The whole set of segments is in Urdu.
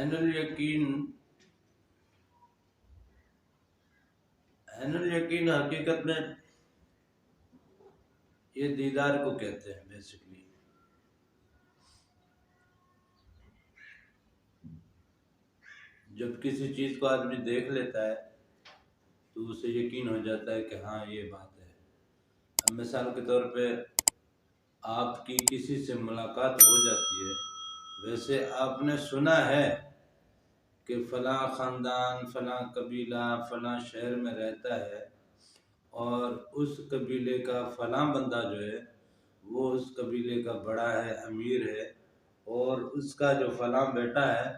عین الیقین حقیقت میں یہ دیدار کو کہتے ہیں بیسیکلی. جب کسی چیز کو آدمی دیکھ لیتا ہے تو اسے یقین ہو جاتا ہے کہ ہاں یہ بات ہے. اب مثال کے طور پہ آپ کی کسی سے ملاقات ہو جاتی ہے، ویسے آپ نے سنا ہے کہ فلاں خاندان، فلاں قبیلہ فلاں شہر میں رہتا ہے اور اس قبیلے کا فلاں بندہ جو ہے وہ اس قبیلے کا بڑا ہے، امیر ہے، اور اس کا جو فلاں بیٹا ہے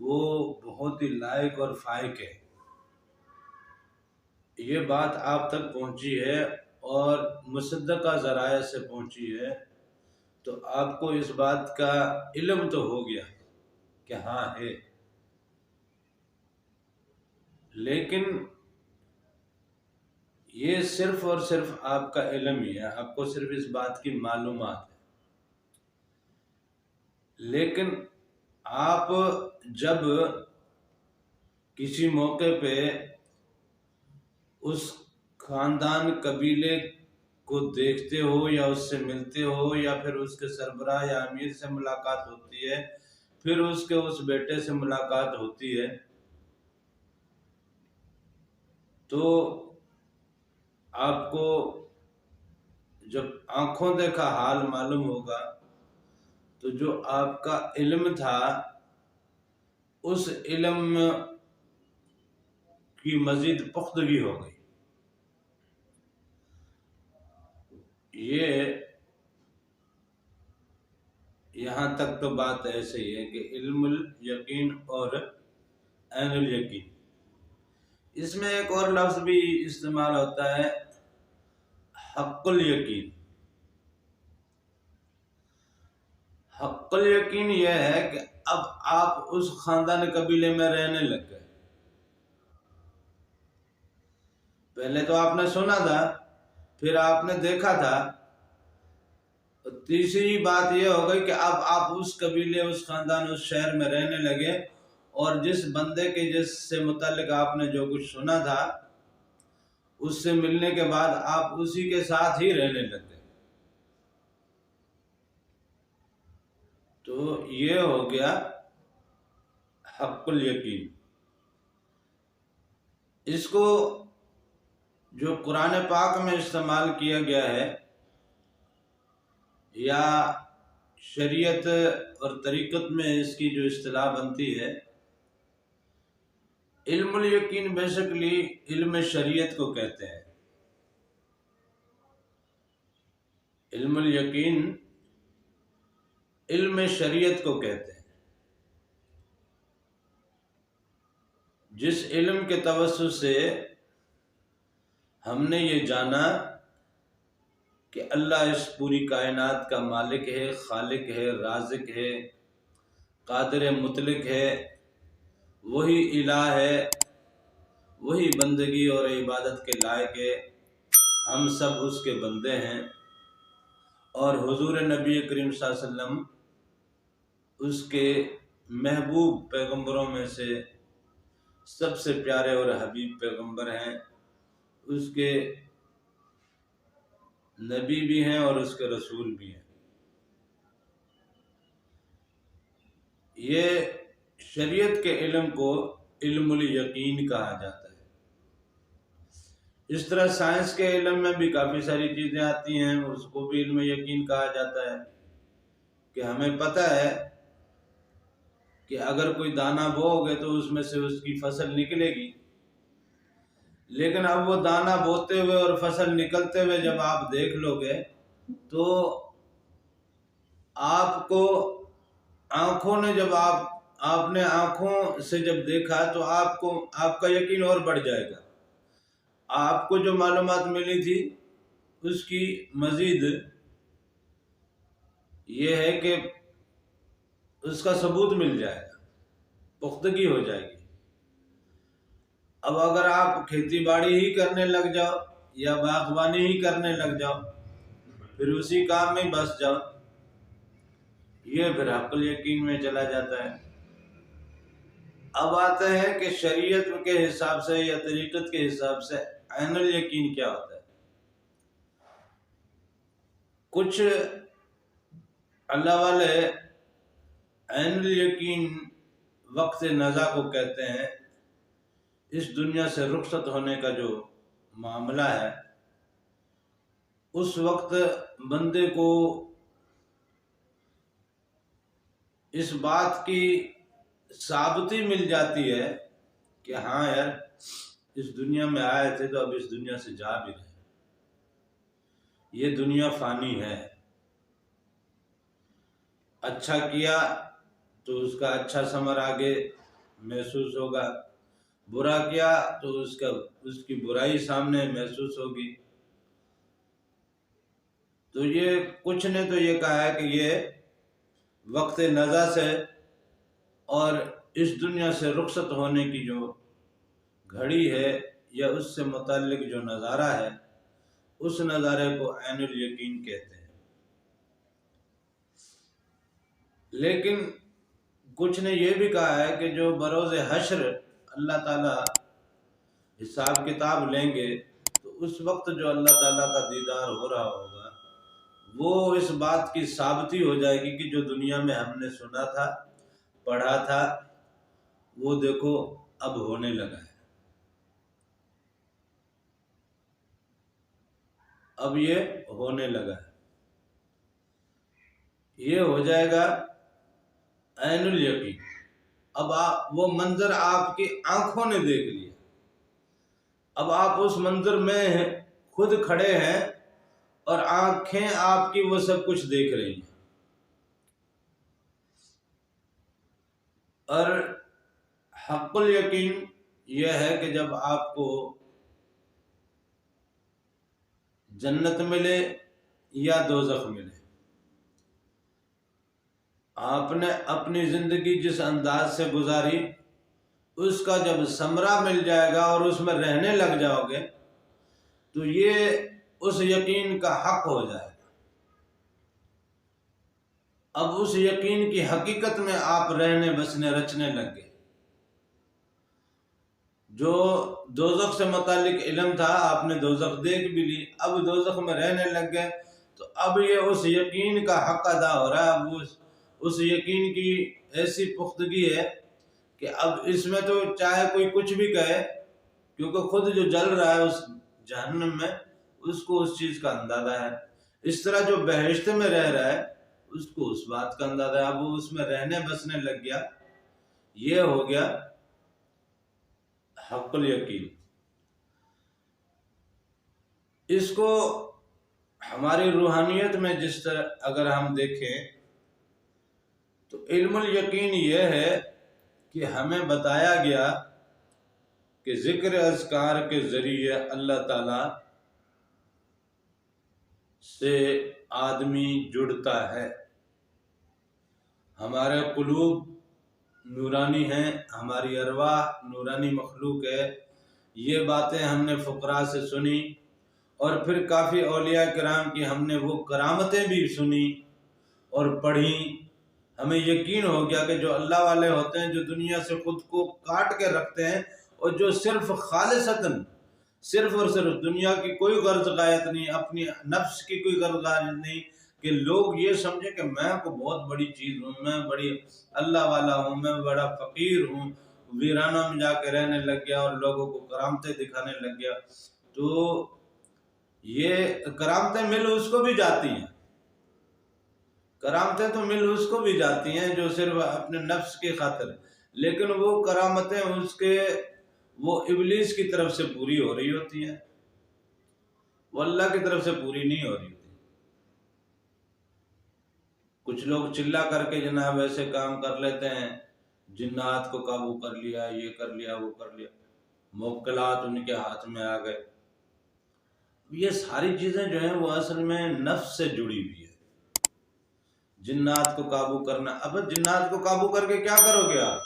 وہ بہت ہی لائق اور فائق ہے. یہ بات آپ تک پہنچی ہے اور مصدقہ ذرائع سے پہنچی ہے، تو آپ کو اس بات کا علم تو ہو گیا کہ ہاں ہے. لیکن یہ صرف اور صرف آپ کا علم ہی ہے، آپ کو صرف اس بات کی معلومات ہے. لیکن آپ جب کسی موقع پہ اس خاندان قبیلے کو دیکھتے ہو یا اس سے ملتے ہو یا پھر اس کے سربراہ یا امیر سے ملاقات ہوتی ہے، پھر اس کے اس بیٹے سے ملاقات ہوتی ہے، تو آپ کو جب آنکھوں دیکھا حال معلوم ہوگا تو جو آپ کا علم تھا اس علم کی مزید پختگی ہو گئی. یہ یہاں تک تو بات ایسے ہی ہے کہ علم الیقین اور عین الیقین. اس میں ایک اور لفظ بھی استعمال ہوتا ہے، حق الیقین. حق الیقین یہ ہے کہ اب آپ اس خاندان قبیلے میں رہنے لگ گئے. پہلے تو آپ نے سنا تھا، پھر آپ نے دیکھا تھا، تیسری بات یہ ہو گئی کہ اب آپ اس قبیلے، اس خاندان، اس شہر میں رہنے لگے، اور جس بندے کے جس سے متعلق آپ نے جو کچھ سنا تھا اس سے ملنے کے بعد آپ اسی کے ساتھ ہی رہنے لگ گئے. تو یہ ہو گیا حق الیقین. اس کو جو قرآن پاک میں استعمال کیا گیا ہے یا شریعت اور طریقت میں اس کی جو اصطلاح بنتی ہے، علم الیقین بیسیکلی علم شریعت کو کہتے ہیں. علم الیقین علم شریعت کو کہتے ہیں، جس علم کے توسط سے ہم نے یہ جانا کہ اللہ اس پوری کائنات کا مالک ہے، خالق ہے، رازق ہے، قادر مطلق ہے، وہی الہ ہے، وہی بندگی اور عبادت کے لائق ہے، ہم سب اس کے بندے ہیں، اور حضور نبی کریم صلی اللہ علیہ وسلم اس کے محبوب پیغمبروں میں سے سب سے پیارے اور حبیب پیغمبر ہیں. اس کے نبی بھی ہیں اور اس کے رسول بھی ہیں. یہ شریعت کے علم کو علم الیقین کہا جاتا ہے. اس طرح سائنس کے علم میں بھی کافی ساری چیزیں آتی ہیں، اس کو بھی علم یقین کہا جاتا ہے کہ ہمیں پتہ ہے کہ اگر کوئی دانہ بوؤ گے تو اس میں سے اس کی فصل نکلے گی، لیکن اب وہ دانہ بوتے ہوئے اور فصل نکلتے ہوئے جب آپ دیکھ لو گے تو آپ کو آنکھوں نے جب آپ نے آنکھوں سے جب دیکھا تو آپ کا یقین اور بڑھ جائے گا. آپ کو جو معلومات ملی تھی اس کی مزید یہ ہے کہ اس کا ثبوت مل جائے گا، پختگی ہو جائے گی. اب اگر آپ کھیتی باڑی ہی کرنے لگ جاؤ یا باغبانی ہی کرنے لگ جاؤ، پھر اسی کام میں بس جاؤ، یہ پھر حق الیقین میں چلا جاتا ہے. اب آتے ہیں کہ شریعت کے حساب سے یا طریقت کے حساب سے عین الیقین کیا ہوتا ہے۔ کچھ اللہ والے عین الیقین وقت نزا کو کہتے ہیں، اس دنیا سے رخصت ہونے کا جو معاملہ ہے، اس وقت بندے کو اس بات کی ثابتی مل جاتی ہے کہ ہاں یار اس دنیا میں آئے تھے تو اب اس دنیا سے جا بھی رہے، یہ دنیا فانی ہے۔ اچھا کیا تو اس کا اچھا ثمر آگے محسوس ہوگا، برا کیا تو اس کی برائی سامنے محسوس ہوگی۔ تو یہ کچھ نے تو یہ کہا ہے کہ یہ وقت نزا سے اور اس دنیا سے رخصت ہونے کی جو گھڑی ہے یا اس سے متعلق جو نظارہ ہے، اس نظارے کو عین الیقین کہتے ہیں۔ لیکن کچھ نے یہ بھی کہا ہے کہ جو بروز حشر اللہ تعالیٰ حساب کتاب لیں گے تو اس وقت جو اللہ تعالیٰ کا دیدار ہو رہا ہوگا، وہ اس بات کی ثابتی ہو جائے گی کہ جو دنیا میں ہم نے سنا تھا، پڑھا تھا، وہ دیکھو اب ہونے لگا ہے، اب یہ ہونے لگا ہے، یہ ہو جائے گا عین الیقین۔ اب وہ منظر آپ کی آنکھوں نے دیکھ لیا، اب آپ اس منظر میں خود کھڑے ہیں اور آنکھیں آپ کی وہ سب کچھ دیکھ رہی ہیں۔ اور حق الیقین یہ ہے کہ جب آپ کو جنت ملے یا دوزخ ملے، آپ نے اپنی زندگی جس انداز سے گزاری، اس کا جب ثمرہ مل جائے گا اور اس میں رہنے لگ جاؤ گے تو یہ اس یقین کا حق ہو جائے گا۔ اب اس یقین کی حقیقت میں آپ رہنے بسنے رچنے لگ گئے۔ جو دوزخ سے متعلق علم تھا آپ نے دوزخ دیکھ بھی لی، اب دوزخ میں رہنے لگ گئے تو اب یہ اس یقین کا حق ادا ہو رہا ہے۔ اب اس یقین کی ایسی پختگی ہے کہ اب اس میں تو چاہے کوئی کچھ بھی کہے، کیونکہ خود جو جل رہا ہے اس جہنم میں، اس کو اس چیز کا اندازہ ہے۔ اس طرح جو بہشت میں رہ رہا ہے اس کو اس بات کا اندازہ ہے، اب وہ اس میں رہنے بسنے لگ گیا، یہ ہو گیا حق الیقین۔ اس کو ہماری روحانیت میں جس طرح اگر ہم دیکھیں تو علم الیقین یہ ہے کہ ہمیں بتایا گیا کہ ذکر اذکار کے ذریعے اللہ تعالی سے آدمی جڑتا ہے۔ ہمارے قلوب نورانی ہیں، ہماری ارواح نورانی مخلوق ہے۔ یہ باتیں ہم نے فقراء سے سنی اور پھر کافی اولیاء کرام کی ہم نے وہ کرامتیں بھی سنی اور پڑھی۔ ہمیں یقین ہو گیا کہ جو اللہ والے ہوتے ہیں، جو دنیا سے خود کو کاٹ کے رکھتے ہیں اور جو صرف خالصتاً صرف اور صرف دنیا کی کوئی غرض غایت نہیں، اپنی نفس کی کوئی غرض غایت نہیں، کہ لوگ یہ سمجھیں کہ میں کو بہت بڑی چیز ہوں، میں بڑی اللہ والا ہوں، میں بڑا فقیر ہوں، ویرانوں میں جا کے رہنے لگ گیا اور لوگوں کو کرامتیں دکھانے لگ گیا۔ تو یہ کرامتیں مل اس کو بھی جاتی ہیں، کرامتیں تو مل اس کو بھی جاتی ہیں جو صرف اپنے نفس کی خاطر، لیکن وہ کرامتیں وہ ابلیس کی طرف سے پوری ہو رہی ہوتی ہیں، وہ اللہ کی طرف سے پوری نہیں ہو رہی ہوتی۔ کچھ لوگ چلا کر کے جناب ایسے کام کر لیتے ہیں، جنات کو قابو کر لیا، یہ کر لیا، وہ کر لیا، موکلات ان کے ہاتھ میں آ گئے۔ یہ ساری چیزیں جو ہیں وہ اصل میں نفس سے جڑی ہوئی ہے۔ جنات کو قابو کرنا، اب جنات کو قابو کر کے کیا کرو گے آپ؟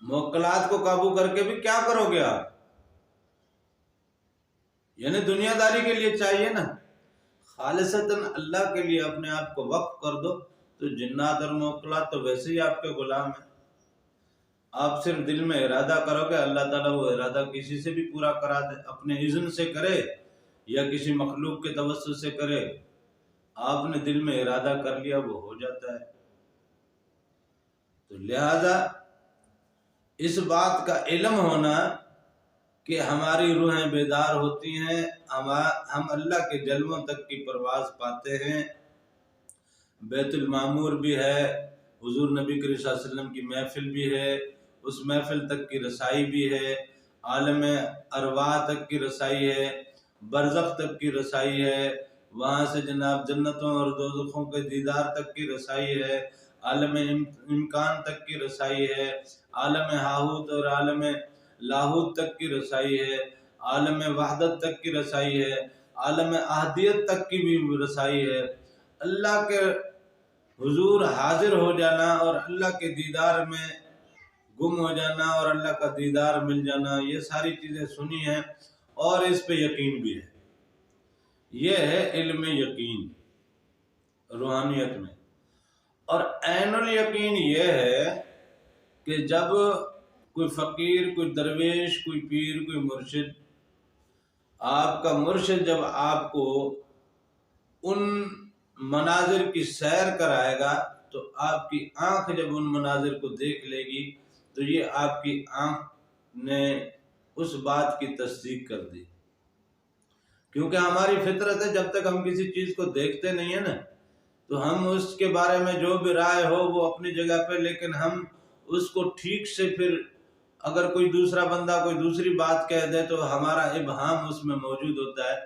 موکلات کو قابو کر کے بھی کیا کرو گے آپ؟ یعنی دنیا داری کے لیے چاہیے نا، خالصتاً اللہ کے لیے اپنے آپ کو وقف کر دو تو جنات اور موکلات تو ویسے ہی آپ کے غلام ہیں۔ آپ صرف دل میں ارادہ کرو گے، اللہ تعالیٰ وہ ارادہ کسی سے بھی پورا کرا دے، اپنے اذن سے کرے یا کسی مخلوق کے توسط سے کرے، آپ نے دل میں ارادہ کر لیا وہ ہو جاتا ہے۔ تو لہذا اس بات کا علم ہونا کہ ہماری روحیں بیدار ہوتی ہیں، ہم اللہ کے جلووں تک کی پرواز پاتے ہیں، بیت المعمور بھی ہے، حضور نبی کریم صلی اللہ علیہ وسلم کی محفل بھی ہے، اس محفل تک کی رسائی بھی ہے، عالم ارواح تک کی رسائی ہے، برزخ تک کی رسائی ہے، وہاں سے جناب جنتوں اور دوزخوں کے دیدار تک کی رسائی ہے، عالم امکان تک کی رسائی ہے، عالم ہاہوت اور عالم لاہوت تک کی رسائی ہے، عالم وحدت تک کی رسائی ہے، عالم احدیت تک کی بھی رسائی ہے۔ اللہ کے حضور حاضر ہو جانا اور اللہ کے دیدار میں گم ہو جانا اور اللہ کا دیدار مل جانا، یہ ساری چیزیں سنی ہیں اور اس پہ یقین بھی ہے۔ یہ ہے علم یقین روحانیت میں۔ اور عین الیقین یہ ہے کہ جب کوئی فقیر، کوئی درویش، کوئی پیر، کوئی مرشد، آپ کا مرشد جب آپ کو ان مناظر کی سیر کرائے گا تو آپ کی آنکھ جب ان مناظر کو دیکھ لے گی تو یہ آپ کی آنکھ نے اس بات کی تصدیق کر دی، کیونکہ ہماری فطرت ہے جب تک ہم کسی چیز کو دیکھتے نہیں ہیں نا تو ہم اس کے بارے میں جو بھی رائے ہو وہ اپنی جگہ پہ، لیکن ہم اس کو ٹھیک سے پھر اگر کوئی دوسرا بندہ کوئی دوسری بات کہہ دے تو ہمارا ابہام اس میں موجود ہوتا ہے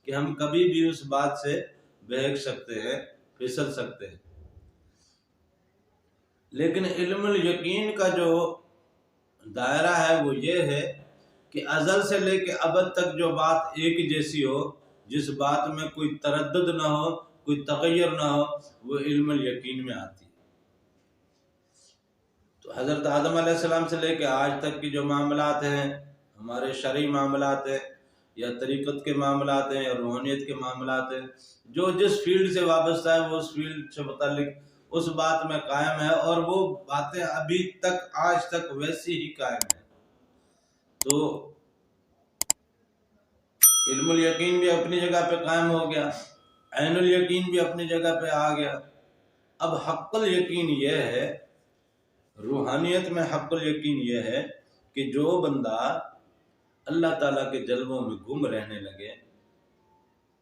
کہ ہم کبھی بھی اس بات سے بہک سکتے ہیں، پھسل سکتے ہیں۔ لیکن علم الیقین کا جو دائرہ ہے وہ یہ ہے کہ ازل سے لے کے ابد تک جو بات ایک جیسی ہو، جس بات میں کوئی تردد نہ ہو، کوئی تغیر نہ ہو، وہ علم الیقین میں آتی ہے۔ تو حضرت آدم علیہ السلام سے لے کے آج تک کی جو معاملات ہیں، ہمارے شرعی معاملات ہیں یا طریقت کے معاملات ہیں یا روحانیت کے معاملات ہیں، جو جس فیلڈ سے وابستہ ہے وہ اس فیلڈ سے متعلق اس بات میں قائم ہے اور وہ باتیں ابھی تک آج تک ویسی ہی قائم ہیں۔ تو علم الیقین بھی اپنی جگہ پہ قائم ہو گیا، عین الیقین بھی اپنی جگہ پہ آ گیا۔ اب حق الیقین یہ ہے، روحانیت میں حق الیقین یہ ہے کہ جو بندہ اللہ تعالیٰ کے جلووں میں گم رہنے لگے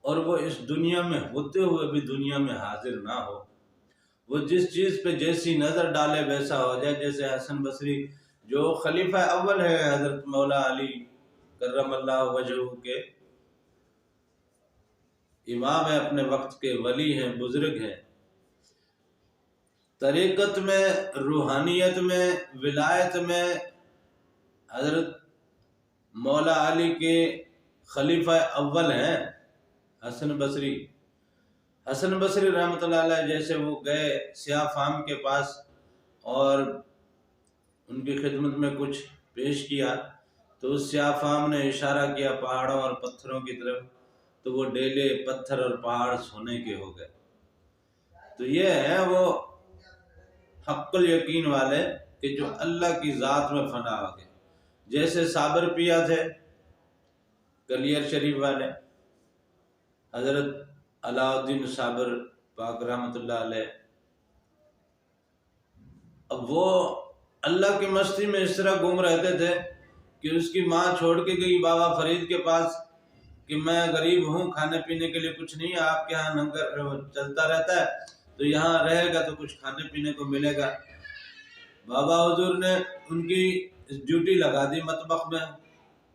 اور وہ اس دنیا میں ہوتے ہوئے بھی دنیا میں حاضر نہ ہو، وہ جس چیز پہ جیسی نظر ڈالے ویسا ہو جائے۔ جیسے حسن بصری جو خلیفہ اول ہے حضرت مولا علی کرم اللہ وجہہ کے، امام ہے اپنے وقت کے، ولی ہیں، بزرگ ہیں، طریقت میں، روحانیت میں، ولایت میں حضرت مولا علی کے خلیفہ اول ہیں حسن بصری۔ حسن بصری رحمۃ اللہ علیہ جیسے وہ گئے سیاہ فام کے پاس اور ان کی خدمت میں کچھ پیش کیا تو اس سیاہ فام نے اشارہ کیا پہاڑوں اور پتھروں کی طرف، تو وہ ڈیلے، پتھر اور پہاڑ سونے کے ہو گئے۔ تو یہ ہے وہ حق الیقین والے کہ جو اللہ کی ذات میں فنا ہو گئے۔ جیسے صابر پیا تھے کلیر شریف والے، حضرت علاء الدین صابر پاک رحمۃ اللہ علیہ، اب وہ اللہ کی مستی میں اس طرح گم رہتے تھے کہ اس کی ماں چھوڑ کے گئی بابا فرید کے پاس کہ میں غریب ہوں، کھانے پینے کے لیے کچھ نہیں ہے، آپ کے ہاں لنگر چلتا رہتا ہے تو یہاں رہے گا تو کچھ کھانے پینے کو ملے گا۔ بابا حضور نے ان کی ڈیوٹی لگا دی، مطبخ میں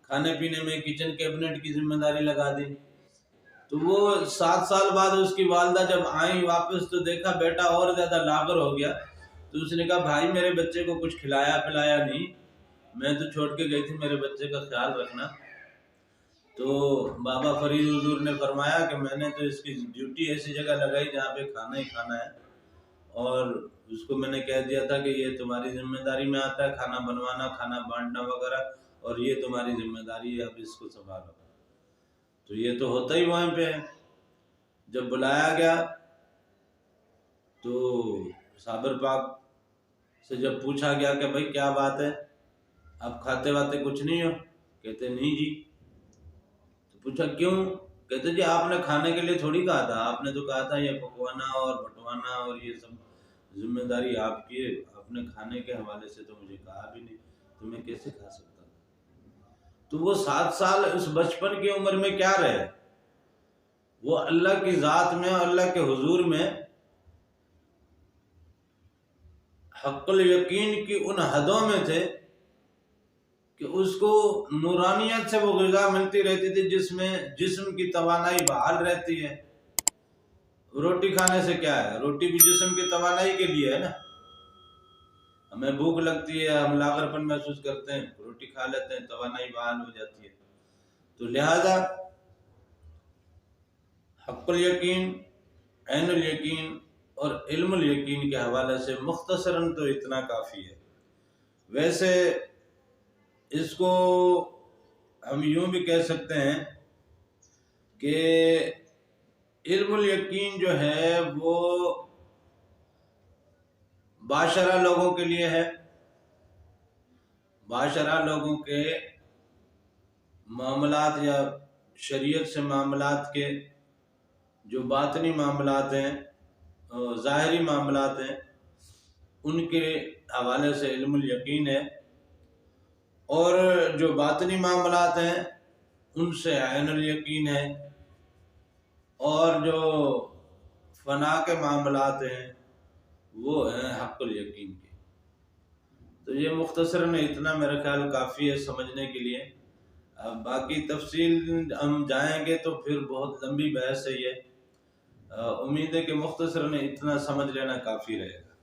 کھانے پینے میں کچن کیبنٹ کی ذمہ داری لگا دی۔ تو وہ 7 سال بعد اس کی والدہ جب آئیں واپس تو دیکھا بیٹا اور زیادہ لاغر ہو گیا، تو اس نے کہا بھائی میرے بچے کو کچھ کھلایا پلایا نہیں، میں تو چھوڑ کے گئی تھی، میرے بچے کا خیال رکھنا۔ تو بابا فرید حضور نے فرمایا کہ میں نے تو اس کی ڈیوٹی ایسی جگہ لگائی جہاں پہ کھانا ہی کھانا ہے، اور اس کو میں نے کہہ دیا تھا کہ یہ تمہاری ذمہ داری میں آتا ہے کھانا بنوانا، کھانا بانٹنا وغیرہ، اور یہ تمہاری ذمہ داری ہے، اب اس کو سنبھالو۔ تو یہ تو ہوتا ہی وہاں پہ ہے۔ جب بلایا گیا تو صابر پاک سے جب پوچھا گیا کہ بھائی کیا بات ہے آپ کھاتے واتے کچھ نہیں ہو؟ کہتے نہیں جی۔ تو پوچھا کیوں؟ کہتے جی آپ نے کھانے کے لیے تھوڑی کہا تھا، آپ نے تو کہا تھا یہ پکوانا اور بٹوانا اور یہ سب ذمہ داری آپ کی ہے، آپ نے کھانے کے حوالے سے تو مجھے کہا بھی نہیں، تو میں کیسے کھا سکتا تھا؟ تو وہ 7 سال اس بچپن کی عمر میں کیا رہے؟ وہ اللہ کی ذات میں اور اللہ کے حضور میں حق الیقین کی ان حدوں میں تھے کہ اس کو نورانیت سے وہ غذا ملتی رہتی تھی جس میں جسم کی توانائی بحال رہتی ہے۔ روٹی کھانے سے کیا ہے؟ روٹی بھی جسم کی توانائی کے لیے ہے نا، ہمیں بھوک لگتی ہے، ہم لاغرپن محسوس کرتے ہیں، روٹی کھا لیتے ہیں، توانائی بحال ہو جاتی ہے۔ تو لہذا حق الیقین، عین الیقین اور علم الیقین کے حوالے سے مختصراً تو اتنا کافی ہے۔ ویسے اس کو ہم یوں بھی کہہ سکتے ہیں کہ علم الیقین جو ہے وہ باشرہ لوگوں کے لیے ہے، باشرہ لوگوں کے معاملات یا شریعت سے معاملات کے جو باطنی معاملات ہیں، ظاہری معاملات ہیں، ان کے حوالے سے علم الیقین ہے، اور جو باطنی معاملات ہیں ان سے عین الیقین ہے، اور جو فنا کے معاملات ہیں وہ ہیں حق الیقین کے۔ تو یہ مختصراً اتنا میرا خیال کافی ہے سمجھنے کے لیے۔ اب باقی تفصیل ہم جائیں گے تو پھر بہت لمبی بحث ہے یہ، امید ہے کہ مختصراً اتنا سمجھ لینا کافی رہے گا۔